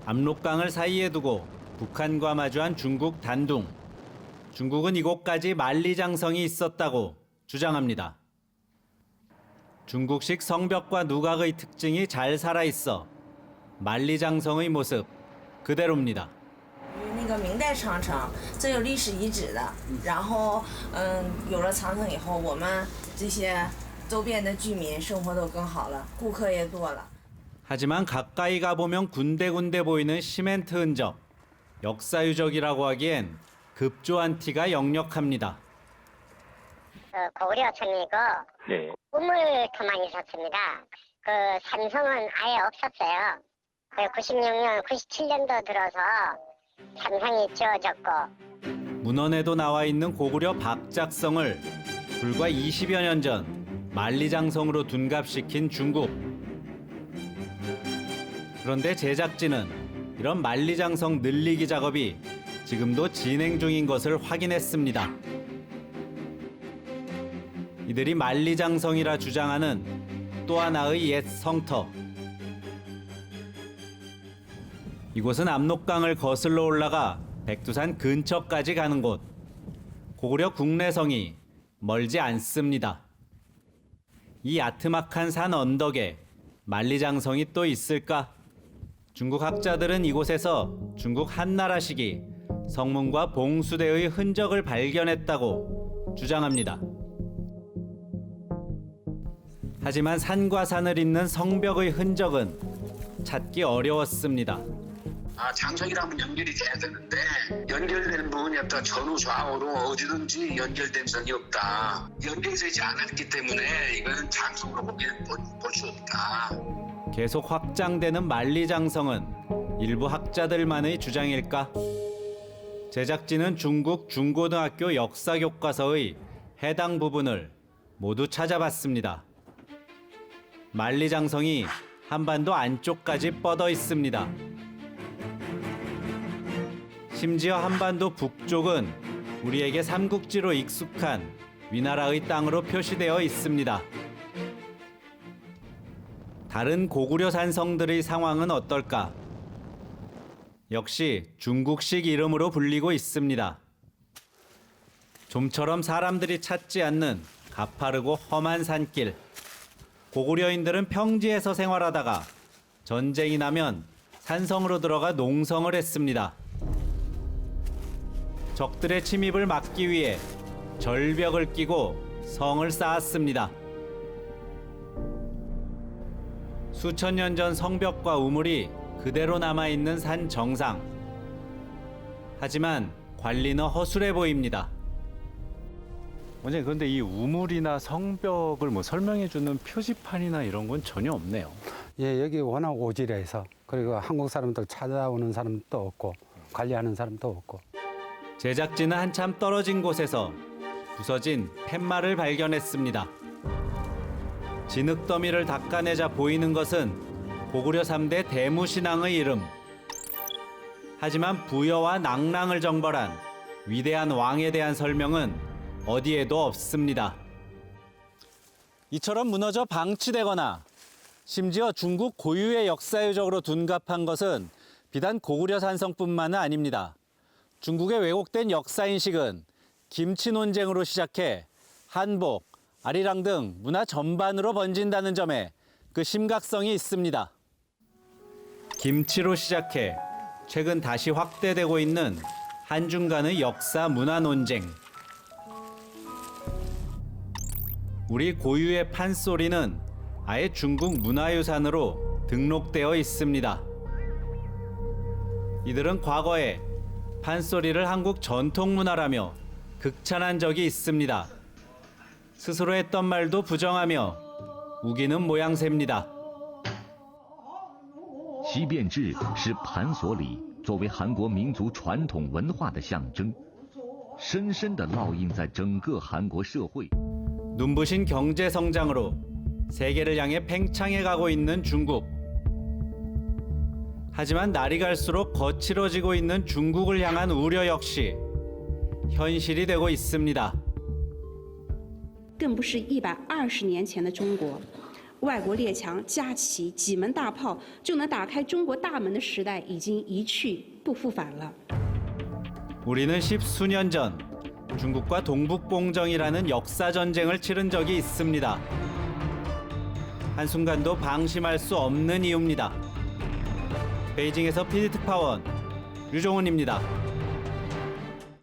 압록강을 사이에 두고 북한과 마주한 중국 단둥. 중국은 이곳까지 만리장성이 있었다고 주장합니다. 중국식 성벽과 누각의 특징이 잘 살아있어 만리장성의 모습 그대로입니다. 那个明代长城，这有历史遗址的。然后，有了长城以后，我们这些周边的居民生活都更好了，顾客也多了。 하지만 가까이 가보면 군데군데 보이는 시멘트 흔적. 역사 유적이라고 하기엔 급조한 티가 역력합니다. 고구려 천이고 네. 우물터만 있었습니다. 그 삼성은 아예 없었어요. 96년, 97년도 들어서 삼성이 지어졌고. 문헌에도 나와 있는 고구려 박작성을 불과 20여 년 전 만리장성으로 둔갑시킨 중국. 그런데 제작진은 이런 만리장성 늘리기 작업이 지금도 진행 중인 것을 확인했습니다. 이들이 만리장성이라 주장하는 또 하나의 옛 성터. 이곳은 압록강을 거슬러 올라가 백두산 근처까지 가는 곳. 고구려 국내성이 멀지 않습니다. 이 아트막한 산 언덕에 만리장성이 또 있을까? 중국 학자들은 이곳에서 중국 한나라시기 성문과 봉수대의 흔적을 발견했다고 주장합니다. 하지만 산과 산을 잇는 성벽의 흔적은 찾기 어려웠습니다. 장성이라면 연결이 돼야 되는데 연결되는 부분이 없다. 전후 좌우로 어디든지 연결된 선이 없다. 연결이 되지 않았기 때문에 이건 장성으로 보기에는 볼 수 없다. 계속 확장되는 만리장성은 일부 학자들만의 주장일까? 제작진은 중국 중고등학교 역사교과서의 해당 부분을 모두 찾아봤습니다. 만리장성이 한반도 안쪽까지 뻗어 있습니다. 심지어 한반도 북쪽은 우리에게 삼국지로 익숙한 위나라의 땅으로 표시되어 있습니다. 다른 고구려 산성들의 상황은 어떨까? 역시 중국식 이름으로 불리고 있습니다. 좀처럼 사람들이 찾지 않는 가파르고 험한 산길. 고구려인들은 평지에서 생활하다가 전쟁이 나면 산성으로 들어가 농성을 했습니다. 적들의 침입을 막기 위해 절벽을 끼고 성을 쌓았습니다. 수천 년 전 성벽과 우물이 그대로 남아있는 산 정상. 하지만 관리는 허술해 보입니다. 원장님, 그런데 이 우물이나 성벽을 설명해주는 표지판이나 이런 건 전혀 없네요. 예, 여기 워낙 오지래서 그리고 한국 사람들 찾아오는 사람도 없고 관리하는 사람도 없고. 제작진은 한참 떨어진 곳에서 부서진 팻말을 발견했습니다. 진흙더미를 닦아내자 보이는 것은 고구려 3대 대무신앙의 이름. 하지만 부여와 낭랑을 정벌한 위대한 왕에 대한 설명은 어디에도 없습니다. 이처럼 무너져 방치되거나 심지어 중국 고유의 역사유적으로 둔갑한 것은 비단 고구려 산성뿐만은 아닙니다. 중국의 왜곡된 역사인식은 김치 논쟁으로 시작해 한복, 아리랑 등 문화 전반으로 번진다는 점에 그 심각성이 있습니다. 김치로 시작해 최근 다시 확대되고 있는 한중 간의 역사 문화 논쟁. 우리 고유의 판소리는 아예 중국 문화유산으로 등록되어 있습니다. 이들은 과거에 판소리를 한국 전통문화라며 극찬한 적이 있습니다. 스스로 했던 말도 부정하며 우기는 모양새입니다. 西变制是盘索里作为韩国民族传统文化的象征，深深地烙印在整个韩国社会。 눈부신 경제 성장으로 세계를 향해 팽창해 가고 있는 중국. 하지만 날이 갈수록 거칠어지고 있는 중국을 향한 우려 역시 현실이 되고 있습니다. 更不是120年前的中国。外国列强架起几门大炮就能打开中国大门的时代已经一去不复返了。 우리는 십수년 전 중국과 동북봉정이라는 역사 전쟁을 치른 적이 있습니다. 한순간도 방심할 수 없는 이유입니다. 베이징에서 PD특파원 유종훈입니다.